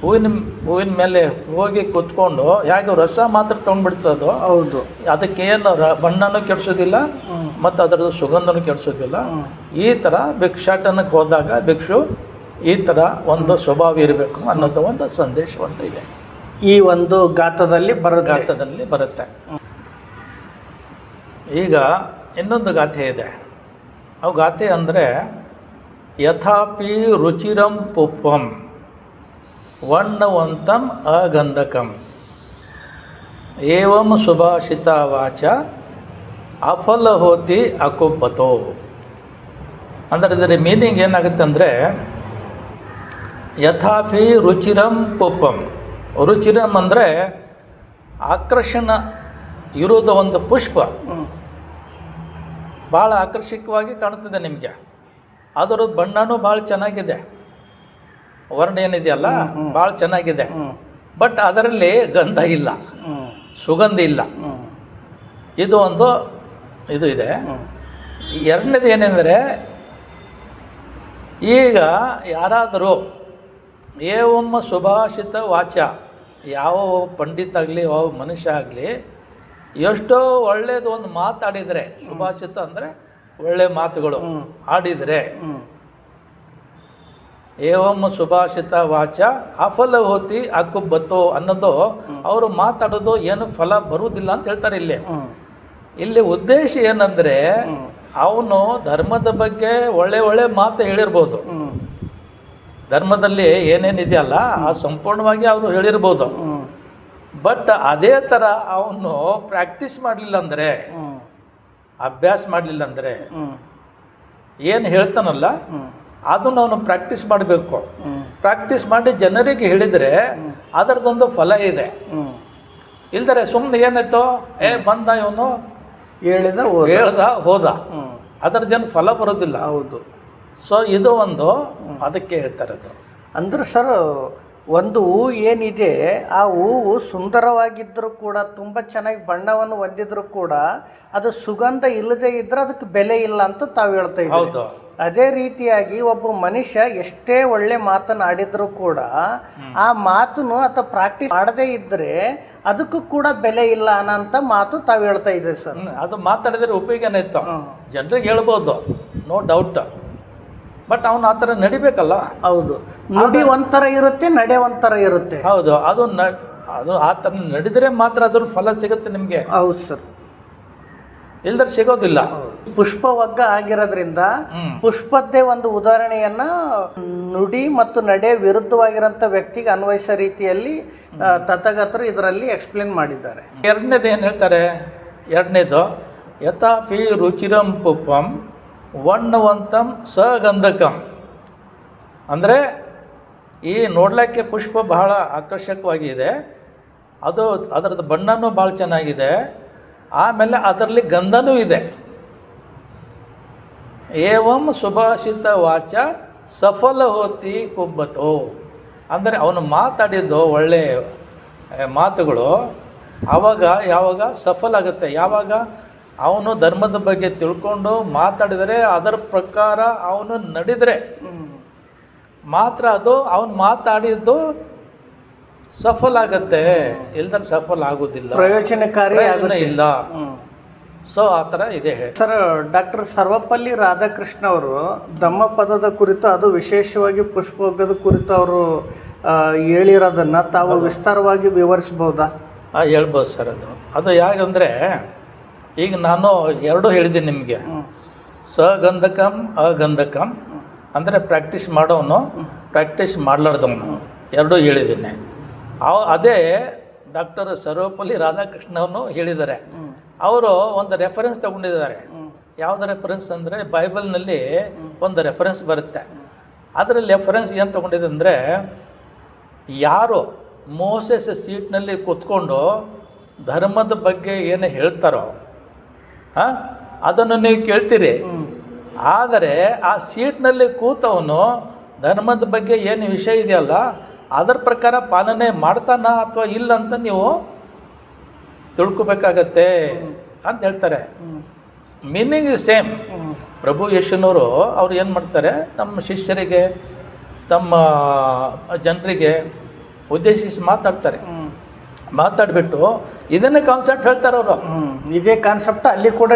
ಹೂವಿನ ಮೇಲೆ ಹೋಗಿ ಕುತ್ಕೊಂಡು ಹೇಗೆ ರಸ ಮಾತ್ರ ತೊಗೊಂಡ್ಬಿಡ್ತದೋ, ಹೌದು, ಅದಕ್ಕೇನು ಬಣ್ಣನೂ ಕೆಡಿಸೋದಿಲ್ಲ ಮತ್ತು ಅದರದ್ದು ಸುಗಂಧನೂ ಕೆಡಿಸೋದಿಲ್ಲ. ಈ ಥರ ಭಿಕ್ಷಾಟನಕ್ಕೆ ಹೋದಾಗ ಭಿಕ್ಷು ಈ ಥರ ಒಂದು ಸ್ವಭಾವ ಇರಬೇಕು ಅನ್ನೋದು ಒಂದು ಸಂದೇಶ ಅಂತ ಇದೆ. ಈ ಒಂದು ಗಾಥದಲ್ಲಿ ಬರುತ್ತೆ. ಈಗ ಇನ್ನೊಂದು ಗಾಥೆ ಇದೆ. ಅವು ಗಾಥೆ ಅಂದರೆ ಯಥಾಪಿ ರುಚಿರಂ ಪುಪ್ಪಂ ವರ್ಣವಂತಂ ಅಗಂಧಕಂ ಏವಂ ಸುಭಾಷಿತ ವಾಚ ಅಫಲ ಹೋತಿ ಅಕುಬ್ಬತೋ. ಅಂದರೆ ಇದರ ಮೀನಿಂಗ್ ಏನಾಗುತ್ತೆ ಅಂದರೆ ಯಥಾಪಿ ರುಚಿರಂ ಪುಪ್ಪಂ. ರುಚಿರಂ ಅಂದರೆ ಆಕರ್ಷಣ ಇರೋದು ಒಂದು ಪುಷ್ಪ, ಭಾಳ ಆಕರ್ಷಕವಾಗಿ ಕಾಣ್ತದೆ ನಿಮಗೆ. ಅದರ ಬಣ್ಣನೂ ಭಾಳ ಚೆನ್ನಾಗಿದೆ, ವರ್ಣ ಏನಿದೆಯಲ್ಲ ಭಾಳ ಚೆನ್ನಾಗಿದೆ. ಬಟ್ ಅದರಲ್ಲಿ ಗಂಧ ಇಲ್ಲ, ಸುಗಂಧ ಇಲ್ಲ. ಇದು ಒಂದು ಇದು ಇದೆ. ಎರಡನೇದು ಏನೆಂದರೆ, ಈಗ ಯಾರಾದರೂ ಏವಂ ಸುಭಾಷಿತ ವಾಚ, ಯಾವ ಪಂಡಿತ ಆಗಲಿ ಯಾವ ಮನುಷ್ಯ ಆಗಲಿ ಎಷ್ಟೋ ಒಳ್ಳೆಯದು ಒಂದು ಮಾತಾಡಿದರೆ, ಸುಭಾಷಿತ ಅಂದರೆ ಒಳ್ಳೆ ಮಾತುಗಳು ಆಡಿದರೆ ಏವಂ ಸುಭಾಷಿತ ವಾಚ ಅಫಲ ಹೋತಿ ಅಕುಬ್ಬತ್ತು ಅನ್ನೋದು ಅವರು ಮಾತಾಡೋದು ಏನು ಫಲ ಬರುವುದಿಲ್ಲ ಅಂತ ಹೇಳ್ತಾರೆ ಇಲ್ಲಿ. ಇಲ್ಲಿ ಉದ್ದೇಶ ಏನಂದ್ರೆ ಅವನು ಧರ್ಮದ ಬಗ್ಗೆ ಒಳ್ಳೆ ಒಳ್ಳೆ ಮಾತು ಹೇಳಿರ್ಬೋದು, ಧರ್ಮದಲ್ಲಿ ಏನೇನಿದೆಯಲ್ಲ ಆ ಸಂಪೂರ್ಣವಾಗಿ ಅವರು ಹೇಳಿರ್ಬೋದು. ಬಟ್ ಅದೇ ಥರ ಅವನು ಪ್ರಾಕ್ಟೀಸ್ ಮಾಡಲಿಲ್ಲ ಅಂದರೆ, ಅಭ್ಯಾಸ ಮಾಡಲಿಲ್ಲ ಅಂದರೆ, ಏನು ಹೇಳ್ತಾನಲ್ಲ ಅದನ್ನು ಅವನು ಪ್ರಾಕ್ಟೀಸ್ ಮಾಡಬೇಕು. ಪ್ರಾಕ್ಟೀಸ್ ಮಾಡಿ ಜನರಿಗೆ ಹೇಳಿದರೆ ಅದರದೊಂದು ಫಲ ಇದೆ. ಇಲ್ದರೆ ಸುಮ್ಮನೆ ಏನಾಯ್ತು, ಬಂದ ಇವನು ಹೇಳ್ದ ಹೋದ, ಅದರದ್ದೇನು ಫಲ ಬರೋದಿಲ್ಲ. ಹೌದು. ಸೊ ಇದು ಒಂದು ಅದಕ್ಕೆ ಹೇಳ್ತಾರೆ. ಅದು ಅಂದ್ರೆ ಸರ್, ಒಂದು ಹೂವು ಏನಿದೆ ಆ ಹೂವು ಸುಂದರವಾಗಿದ್ದರೂ ಕೂಡ ತುಂಬ ಚೆನ್ನಾಗಿ ಬಣ್ಣವನ್ನು ಹೊಂದಿದ್ರು ಕೂಡ ಅದು ಸುಗಂಧ ಇಲ್ಲದೆ ಇದ್ರೆ ಅದಕ್ಕೆ ಬೆಲೆ ಇಲ್ಲ ಅಂತ ತಾವು ಹೇಳ್ತಾ ಇದ್ದೀವಿ. ಹೌದು. ಅದೇ ರೀತಿಯಾಗಿ ಒಬ್ಬ ಮನುಷ್ಯ ಎಷ್ಟೇ ಒಳ್ಳೆ ಮಾತನಾಡಿದ್ರು ಕೂಡ ಆ ಮಾತನ್ನು ಅಥವಾ ಪ್ರಾಕ್ಟೀಸ್ ಮಾಡದೇ ಇದ್ದರೆ ಅದಕ್ಕೂ ಕೂಡ ಬೆಲೆ ಇಲ್ಲ ಅನ್ನೋಂಥ ಮಾತು ತಾವು ಹೇಳ್ತಾ ಇದ್ದೀವಿ ಸರ್. ಅದು ಮಾತಾಡಿದ್ರೆ ಉಪಯೋಗ ಏನಾಯ್ತು, ಜನರಿಗೆ ಹೇಳ್ಬೋದು, ನೋ ಡೌಟ್. ಬಟ್ ಅವನು ಆ ಥರ ನಡಿಬೇಕಲ್ಲ. ಹೌದು, ನುಡಿ ಒಂಥರ ಇರುತ್ತೆ, ನಡೆ ಒಂಥರ ಇರುತ್ತೆ. ಹೌದು, ಅದು ಆ ಥರ ನಡೆದರೆ ಮಾತ್ರ ಅದ್ರ ಫಲ ಸಿಗುತ್ತೆ ನಿಮಗೆ. ಹೌದು ಸರ್, ಇಲ್ದರೆ ಸಿಗೋದಿಲ್ಲ. ಪುಷ್ಪವಗ್ಗ ಆಗಿರೋದ್ರಿಂದ ಪುಷ್ಪದ್ದೇ ಒಂದು ಉದಾಹರಣೆಯನ್ನ ನುಡಿ ಮತ್ತು ನಡೆ ವಿರುದ್ಧವಾಗಿರೋಂಥ ವ್ಯಕ್ತಿಗೆ ಅನ್ವಯಿಸೋ ರೀತಿಯಲ್ಲಿ ತಥಾಗತರು ಇದರಲ್ಲಿ ಎಕ್ಸ್ಪ್ಲೇನ್ ಮಾಡಿದ್ದಾರೆ. ಎರಡನೇದು ಏನು ಹೇಳ್ತಾರೆ, ಎರಡನೇದು ಯಥಾಫಿ ರುಚಿರಂ ಪುಪ್ಪಂ ವರ್ಣವಂತಂ ಸಗಂಧಕಂ. ಅಂದರೆ ಈ ನೋಡ್ಲಿಕ್ಕೆ ಪುಷ್ಪ ಬಹಳ ಆಕರ್ಷಕವಾಗಿದೆ, ಅದರದ್ದು ಬಣ್ಣನೂ ಭಾಳ ಚೆನ್ನಾಗಿದೆ, ಆಮೇಲೆ ಅದರಲ್ಲಿ ಗಂಧನೂ ಇದೆ. ಏವಂ ಸುಭಾಷಿತ ವಾಚ ಸಫಲ ಹೋತಿ ಕುಬ್ಬತ್ತು. ಅಂದರೆ ಅವನು ಮಾತಾಡಿದ್ದು ಒಳ್ಳೆ ಮಾತುಗಳು ಯಾವಾಗ ಸಫಲ ಆಗುತ್ತೆ, ಯಾವಾಗ ಅವನು ಧರ್ಮದ ಬಗ್ಗೆ ತಿಳ್ಕೊಂಡು ಮಾತಾಡಿದರೆ ಅದರ ಪ್ರಕಾರ ಅವನು ನಡೆದರೆ ಮಾತ್ರ ಅದು ಅವನು ಮಾತಾಡಿದ್ದು ಸಫಲ ಆಗತ್ತೆ, ಇಲ್ದರೆ ಸಫಲ ಆಗೋದಿಲ್ಲ, ಪ್ರಯೋಜನಕಾರಿ ಇಲ್ಲ. ಸೊ ಆ ಥರ ಇದೆ ಸರ್. ಡಾಕ್ಟರ್ ಸರ್ವಪಲ್ಲಿ ರಾಧಾಕೃಷ್ಣ ಅವರು ಧಮ್ಮಪದದ ಕುರಿತು, ಅದು ವಿಶೇಷವಾಗಿ ಪುಷ್ಪವಗ್ಗದ ಕುರಿತು ಅವರು ಹೇಳಿರೋದನ್ನು ತಾವು ವಿಸ್ತಾರವಾಗಿ ವಿವರಿಸ್ಬೋದಾ? ಹೇಳ್ಬೋದು ಸರ್. ಅದು ಯಾಕಂದರೆ ಈಗ ನಾನು ಎರಡೂ ಹೇಳಿದ್ದೀನಿ ನಿಮಗೆ, ಸಗಂಧಕಂ ಅಗಂಧಕಂ. ಅಂದರೆ ಪ್ರಾಕ್ಟೀಸ್ ಮಾಡೋನು, ಪ್ರಾಕ್ಟೀಸ್ ಮಾಡಲಾರ್ದವನು, ಎರಡೂ ಹೇಳಿದ್ದೀನಿ. ಅದೇ ಡಾಕ್ಟರ್ ಸರ್ವಪಲ್ಲಿ ರಾಧಾಕೃಷ್ಣವನ್ನು ಹೇಳಿದ್ದಾರೆ. ಅವರು ಒಂದು ರೆಫರೆನ್ಸ್ ತಗೊಂಡಿದ್ದಾರೆ. ಯಾವ್ದು ರೆಫರೆನ್ಸ್ ಅಂದರೆ ಬೈಬಲ್ನಲ್ಲಿ ಒಂದು ರೆಫರೆನ್ಸ್ ಬರುತ್ತೆ. ಅದರಲ್ಲಿ ರೆಫರೆನ್ಸ್ ಏನು ತಗೊಂಡಿದೆ ಅಂದರೆ, ಯಾರು ಮೋಸೆಸ್ ಸೀಟ್ನಲ್ಲಿ ಕೂತ್ಕೊಂಡು ಧರ್ಮದ ಬಗ್ಗೆ ಏನು ಹೇಳ್ತಾರೋ ಅದನ್ನು ನೀವು ಕೇಳ್ತೀರಿ. ಆದರೆ ಆ ಸೀಟ್ನಲ್ಲಿ ಕೂತವನು ಧರ್ಮದ ಬಗ್ಗೆ ಏನು ವಿಷಯ ಇದೆಯಲ್ಲ ಅದರ ಪ್ರಕಾರ ಪಾಲನೆ ಮಾಡ್ತಾನ ಅಥವಾ ಇಲ್ಲ ಅಂತ ನೀವು ತಿಳ್ಕೊಬೇಕಾಗತ್ತೆ ಅಂತ ಹೇಳ್ತಾರೆ. Meaning is same. ಪ್ರಭು ಯೇಸುನವರು ಅವ್ರು ಏನು ಮಾಡ್ತಾರೆ, ತಮ್ಮ ಶಿಷ್ಯರಿಗೆ, ತಮ್ಮ ಜನರಿಗೆ ಉದ್ದೇಶಿಸಿ ಮಾತಾಡ್ತಾರೆ. ಮಾತಾಡಿಬಿಟ್ಟು ಇದನ್ನೇ ಕಾನ್ಸೆಪ್ಟ್ ಹೇಳ್ತಾರೆ ಅವರು. ಇದೇ ಕಾನ್ಸೆಪ್ಟ್ ಅಲ್ಲಿ ಕೂಡ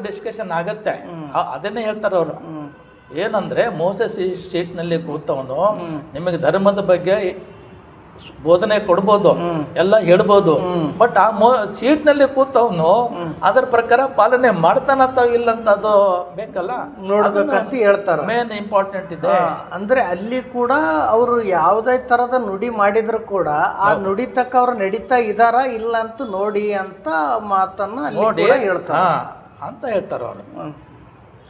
ಡಿಸ್ಕಷನ್ ಆಗತ್ತೆ. ಅದನ್ನೇ ಹೇಳ್ತಾರೆ ಅವರು. ಏನಂದರೆ ಮೋಸೆಸ್ ಸೀಟ್ನಲ್ಲಿ ಕೂತವನು ನಿಮಗೆ ಧರ್ಮದ ಬಗ್ಗೆ ಬೋಧನೆ ಕೊಡ್ಬೋದು, ಎಲ್ಲ ಹೇಳ್ಬೋದು. ಬಟ್ ಆ ಸೀಟ್ನಲ್ಲಿ ಕೂತವನು ಅದರ ಪ್ರಕಾರ ಪಾಲನೆ ಮಾಡ್ತಾನಂತ ಇಲ್ಲ ಅಂತ ಅದು ಬೇಕಲ್ಲ, ನೋಡ್ಬೇಕಂತ ಹೇಳ್ತಾರೆ. ಮೇನ್ ಇಂಪಾರ್ಟೆಂಟ್ ಇದೆ. ಅಂದ್ರೆ ಅಲ್ಲಿ ಕೂಡ ಅವರು ಯಾವುದೇ ತರದ ನುಡಿ ಮಾಡಿದ್ರು ಕೂಡ ಆ ನುಡಿ ತಕ್ಕ ಅವ್ರು ನಡೀತಾ ಇದಾರ ಇಲ್ಲ ಅಂತ ನೋಡಿ ಅಂತ ಮಾತನ್ನ ನೋಡಿ ಹೇಳ್ತಾರೆ ಅಂತ ಹೇಳ್ತಾರೆ ಅವರು.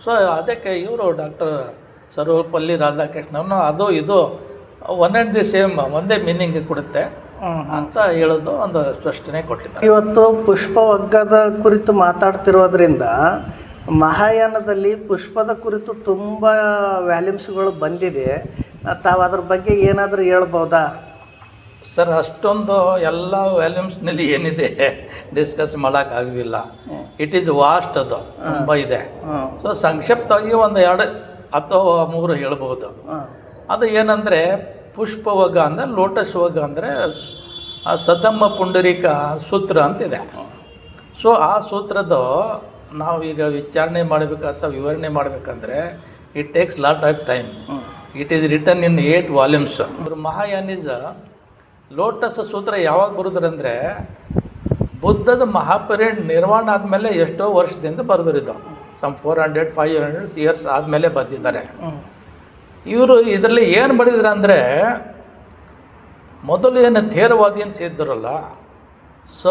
ಸೊ ಅದಕ್ಕೆ ಇವರು ಡಾಕ್ಟರ್ ಸರ್ವಪಲ್ಲಿ ರಾಧಾಕೃಷ್ಣನು ಅದು ಇದು ಒನ್ ಆ್ಯಂಡ್ ದಿ ಸೇಮ್, ಒಂದೇ ಮೀನಿಂಗ್ ಕೊಡುತ್ತೆ ಅಂತ ಹೇಳೋದು ಒಂದು ಸ್ಪಷ್ಟನೆ ಕೊಟ್ಟಿದ್ದಾರೆ. ಇವತ್ತು ಪುಷ್ಪವಗ್ಗದ ಕುರಿತು ಮಾತಾಡ್ತಿರೋದ್ರಿಂದ ಮಹಾಯಾನದಲ್ಲಿ ಪುಷ್ಪದ ಕುರಿತು ತುಂಬ ವ್ಯಾಲ್ಯೂಮ್ಸ್ಗಳು ಬಂದಿದೆ. ತಾವು ಅದ್ರ ಬಗ್ಗೆ ಏನಾದರೂ ಹೇಳ್ಬೋದಾ ಸರ್? ಅಷ್ಟೊಂದು ಎಲ್ಲ ವ್ಯಾಲ್ಯೂಮ್ಸ್ನಲ್ಲಿ ಏನಿದೆ ಡಿಸ್ಕಸ್ ಮಾಡೋಕ್ಕಾಗೋದಿಲ್ಲ. ಇಟ್ ಈಸ್ ವಾಸ್ಟ್, ಅದು ತುಂಬ ಇದೆ. ಸೊ ಸಂಕ್ಷಿಪ್ತವಾಗಿ ಒಂದು 2 ಅಥವಾ 3 ಹೇಳ್ಬೋದು. ಅದು ಏನಂದರೆ ಪುಷ್ಪವಗ್ಗ ಅಂದರೆ ಲೋಟಸ್ ವಗ್ಗ ಅಂದರೆ ಸದಮ್ಮ ಪುಂಡರೀಕ ಸೂತ್ರ ಅಂತಿದೆ. ಸೊ ಆ ಸೂತ್ರದ ನಾವೀಗ ವಿಚಾರಣೆ ಮಾಡಬೇಕು ಅಥವಾ ವಿವರಣೆ ಮಾಡಬೇಕಂದ್ರೆ it takes lot of time. It is written in 8 volumes. ಮಹಾಯಾನೀಸ್ ಲೋಟಸ್ ಸೂತ್ರ ಯಾವಾಗ ಬರೋದ್ರಂದರೆ ಬುದ್ಧದ ನಿರ್ವಾಣ ಆದಮೇಲೆ ಎಷ್ಟೋ ವರ್ಷದಿಂದ ಬರೆದಿದ್ದು, ಸಮ್ 400-500 ಇಯರ್ಸ್ ಆದಮೇಲೆ ಬರೆದಿದ್ದಾರೆ. ಇವರು ಇದರಲ್ಲಿ ಏನು ಬರೆದಿದ್ದಾರೆ ಅಂದರೆ, ಮೊದಲು ಏನು ಥೇರವಾದಿ ಅಂತ ಇದ್ದರಲ್ಲ, ಸೊ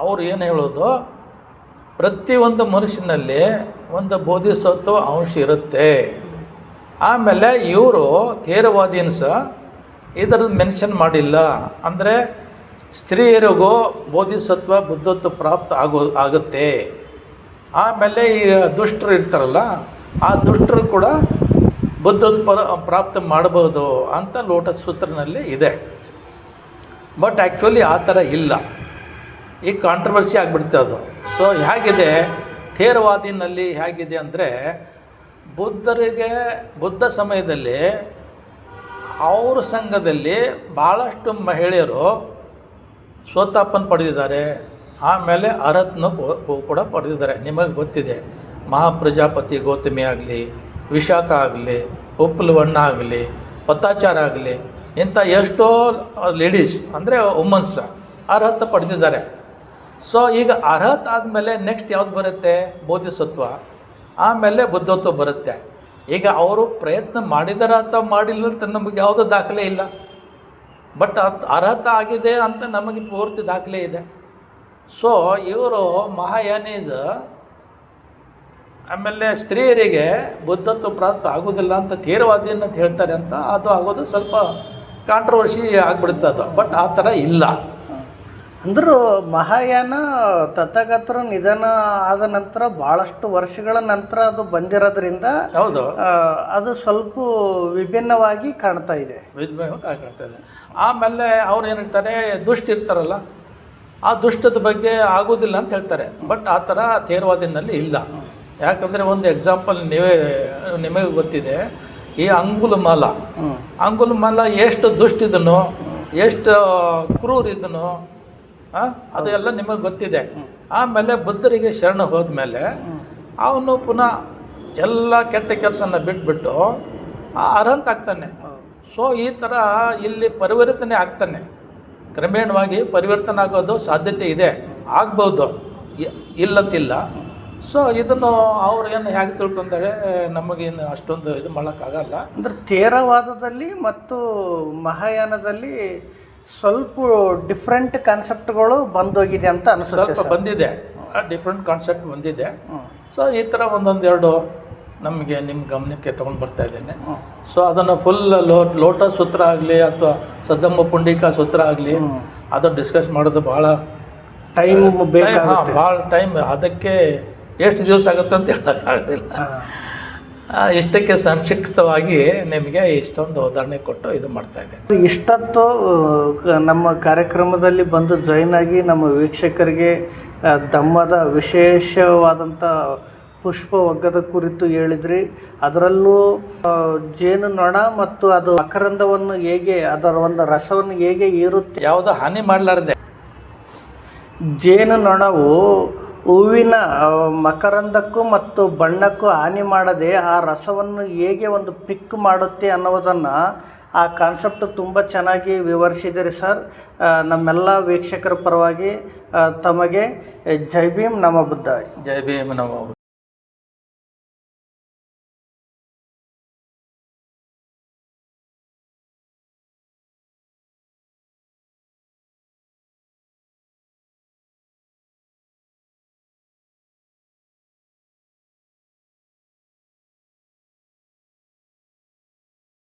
ಅವ್ರು ಏನು ಹೇಳೋದು, ಪ್ರತಿಯೊಂದು ಮನುಷ್ಯನಲ್ಲಿ ಒಂದು ಬೋಧಿಸತ್ವ ಅಂಶ ಇರುತ್ತೆ. ಆಮೇಲೆ ಇವರು ಥೇರವಾದಿಯನ್ಸ ಇದರದ್ದು ಮೆನ್ಷನ್ ಮಾಡಿಲ್ಲ, ಅಂದರೆ ಸ್ತ್ರೀಯರಿಗೂ ಬೋಧಿಸತ್ವ ಬುದ್ಧತ್ವ ಪ್ರಾಪ್ತ ಆಗುತ್ತೆ. ಆಮೇಲೆ ಈ ದುಷ್ಟರು ಇರ್ತಾರಲ್ಲ, ಆ ದುಷ್ಟರು ಕೂಡ ಬುದ್ಧತ್ವ ಪ್ರಾಪ್ತ ಮಾಡ್ಬೋದು ಅಂತ ಲೋಟಸ್ ಸೂತ್ರನಲ್ಲಿ ಇದೆ. ಬಟ್ ಆ್ಯಕ್ಚುಲಿ ಆ ಥರ ಇಲ್ಲ. ಈಗ ಕಾಂಟ್ರವರ್ಸಿ ಆಗಿಬಿಡ್ತೆ ಅದು. ಸೊ ಹೇಗಿದೆ ಥೇರವಾದಿನಲ್ಲಿ ಹೇಗಿದೆ ಅಂದರೆ, ಬುದ್ಧ ಸಮಯದಲ್ಲಿ ಅವ್ರ ಸಂಘದಲ್ಲಿ ಭಾಳಷ್ಟು ಮಹಿಳೆಯರು ಸ್ವತಾಪನ ಪಡೆದಿದ್ದಾರೆ. ಆಮೇಲೆ ಅರತ್ನ ಕೂಡ ಪಡೆದಿದ್ದಾರೆ. ನಿಮಗೆ ಗೊತ್ತಿದೆ, ಮಹಾಪ್ರಜಾಪತಿ ಗೌತಮಿ ಆಗಲಿ, ವಿಶಾಖ ಆಗಲಿ, ಉಪ್ಪಲವಣ್ಣ ಆಗಲಿ, ಪತ್ತಾಚಾರ ಆಗಲಿ, ಇಂಥ ಎಷ್ಟೋ ಲೇಡೀಸ್ ಅಂದರೆ ವುಮನ್ಸ್ ಅರ್ಹತೆ ಪಡೆದಿದ್ದಾರೆ. ಸೊ ಈಗ ಅರ್ಹತೆ ಆದಮೇಲೆ ನೆಕ್ಸ್ಟ್ ಯಾವ್ದು ಬರುತ್ತೆ? ಬೋಧಿಸತ್ವ, ಆಮೇಲೆ ಬುದ್ಧತ್ವ ಬರುತ್ತೆ. ಈಗ ಅವರು ಪ್ರಯತ್ನ ಮಾಡಿದಾರ ಅಥವಾ ಮಾಡಿಲ್ಲ ಅಂತ ನಮಗೆ ಯಾವುದೋ ದಾಖಲೆ ಇಲ್ಲ. ಬಟ್ ಅರ್ಹತೆ ಆಗಿದೆ ಅಂತ ನಮಗೆ ಪೂರ್ತಿ ದಾಖಲೆ ಇದೆ. ಸೊ ಇವರು ಮಹಾಯಾನೀಸ್ ಆಮೇಲೆ ಸ್ತ್ರೀಯರಿಗೆ ಬುದ್ಧತ್ವ ಪ್ರಾಪ್ತ ಆಗೋದಿಲ್ಲ ಅಂತ ಥೇರವಾದಿ ಅಂತ ಹೇಳ್ತಾರೆ ಅಂತ, ಅದು ಆಗೋದು ಸ್ವಲ್ಪ ಕಾಂಟ್ರವರ್ಸಿ ಆಗಿಬಿಡುತ್ತೆ ಅದು. ಬಟ್ ಆ ಥರ ಇಲ್ಲ. ಅಂದರೂ ಮಹಾಯಾನ ತಥಾಗತರ ನಿಧನ ಆದ ನಂತರ ಭಾಳಷ್ಟು ವರ್ಷಗಳ ನಂತರ ಅದು ಬಂದಿರೋದ್ರಿಂದ ಹೌದು, ಅದು ಸ್ವಲ್ಪ ವಿಭಿನ್ನವಾಗಿ ಕಾಣ್ತಾ ಇದೆ. ಕಾಣ್ತಾ ಇದೆ. ಆಮೇಲೆ ಅವ್ರು ಏನು ಹೇಳ್ತಾರೆ, ದುಷ್ಟ ಇರ್ತಾರಲ್ಲ, ಆ ದುಷ್ಟದ ಬಗ್ಗೆ ಆಗೋದಿಲ್ಲ ಅಂತ ಹೇಳ್ತಾರೆ. ಬಟ್ ಆ ಥರ ಥೇರವಾದಿನಲ್ಲಿ ಇಲ್ಲ. ಯಾಕಂದರೆ ಒಂದು ಎಕ್ಸಾಂಪಲ್ ನಿಮಗೆ ಗೊತ್ತಿದೆ, ಈ ಅಂಗುಲಮಾಲ ಎಷ್ಟು ದುಷ್ಟಿದನೋ, ಎಷ್ಟು ಕ್ರೂರಿದನೋ ಅದೆಲ್ಲ ನಿಮಗೆ ಗೊತ್ತಿದೆ. ಆಮೇಲೆ ಬುದ್ಧರಿಗೆ ಶರಣ ಹೋದ್ಮೇಲೆ ಅವನು ಪುನಃ ಎಲ್ಲ ಕೆಟ್ಟ ಕೆಲಸನ ಬಿಟ್ಬಿಟ್ಟು ಅರ್ಹಂತ ಆಗ್ತಾನೆ. ಸೊ ಈ ಥರ ಇಲ್ಲಿ ಪರಿವರ್ತನೆ ಆಗ್ತಾನೆ, ಕ್ರಮೇಣವಾಗಿ ಪರಿವರ್ತನೆ ಆಗೋದು ಸಾಧ್ಯತೆ ಇದೆ, ಆಗ್ಬೋದು, ಇಲ್ಲಂತಿಲ್ಲ. ಸೊ ಇದನ್ನು ಅವ್ರು ಏನು ಹೇಗೆ ತಿಳ್ಕೊಂಡಾರೆ ನಮಗೇನು ಅಷ್ಟೊಂದು ಇದು ಮಾಡೋಕ್ಕಾಗಲ್ಲ. ಅಂದರೆ ಥೇರವಾದದಲ್ಲಿ ಮತ್ತು ಮಹಾಯಾನದಲ್ಲಿ ಸ್ವಲ್ಪ ಡಿಫ್ರೆಂಟ್ ಕಾನ್ಸೆಪ್ಟ್ಗಳು ಬಂದೋಗಿದೆ ಅಂತ ಅನಿಸುತ್ತೆ. ಸ್ವಲ್ಪ ಬಂದಿದೆ, ಡಿಫ್ರೆಂಟ್ ಕಾನ್ಸೆಪ್ಟ್ ಬಂದಿದೆ. ಸೊ ಈ ಥರ ಒಂದೊಂದೆರಡು ನಮಗೆ ನಿಮ್ಮ ಗಮನಕ್ಕೆ ತೊಗೊಂಡು ಬರ್ತಾ ಇದ್ದೇನೆ. ಸೊ ಅದನ್ನು ಫುಲ್ ಲೋಟಸ್ ಸೂತ್ರ ಆಗಲಿ ಅಥವಾ ಸದ್ದಮ್ಮ ಪುಂಡಿಕ ಸೂತ್ರ ಆಗಲಿ ಅದು ಡಿಸ್ಕಸ್ ಮಾಡೋದು ಭಾಳ ಟೈಮ್ ಬೇಕಾಗುತ್ತೆ. ಭಾಳ ಟೈಮ್, ಅದಕ್ಕೆ ಎಷ್ಟು ದಿವಸ ಆಗುತ್ತೆ ಅಂತ ಹೇಳೋಕ್ಕಾಗೋದಿಲ್ಲ. ಇಷ್ಟಕ್ಕೆ ಸಂಕ್ಷಿಪ್ತವಾಗಿ ನಿಮಗೆ ಇಷ್ಟೊಂದು ಉದಾಹರಣೆ ಕೊಟ್ಟು ಇದು ಮಾಡ್ತಾ ಇದ್ದೇನೆ. ಇಷ್ಟೊತ್ತು ನಮ್ಮ ಕಾರ್ಯಕ್ರಮದಲ್ಲಿ ಬಂದು ಜಾಯಿನ್ ಆಗಿ ನಮ್ಮ ವೀಕ್ಷಕರಿಗೆ ಧಮ್ಮದ ವಿಶೇಷವಾದಂಥ ಪುಷ್ಪ ಒಗ್ಗದ ಕುರಿತು ಹೇಳಿದ್ರಿ. ಅದರಲ್ಲೂ ಜೇನು ನೊಣ ಮತ್ತು ಅದು ಮಕರಂದವನ್ನು ಹೇಗೆ, ಅದರ ಒಂದು ರಸವನ್ನು ಹೇಗೆ ಹೀರುತ್ತೆ, ಯಾವುದೋ ಹಾನಿ ಮಾಡಲಾರದೆ ಜೇನು ನೊಣವು ಹೂವಿನ ಮಕರಂದಕ್ಕೂ ಮತ್ತು ಬಣ್ಣಕ್ಕೂ ಹಾನಿ ಮಾಡದೆ ಆ ರಸವನ್ನು ಹೇಗೆ ಒಂದು ಪಿಕ್ ಮಾಡುತ್ತೆ ಅನ್ನೋದನ್ನು ಆ ಕಾನ್ಸೆಪ್ಟ್ ತುಂಬ ಚೆನ್ನಾಗಿ ವಿವರಿಸಿದ್ದೀರಿ ಸರ್. ನಮ್ಮೆಲ್ಲ ವೀಕ್ಷಕರ ಪರವಾಗಿ ತಮಗೆ ಜೈ ಭೀಮ್, ನಮೋ ಬುದ್ಧಾಯ. ಜೈ ಭೀಮ್, ನಮೋ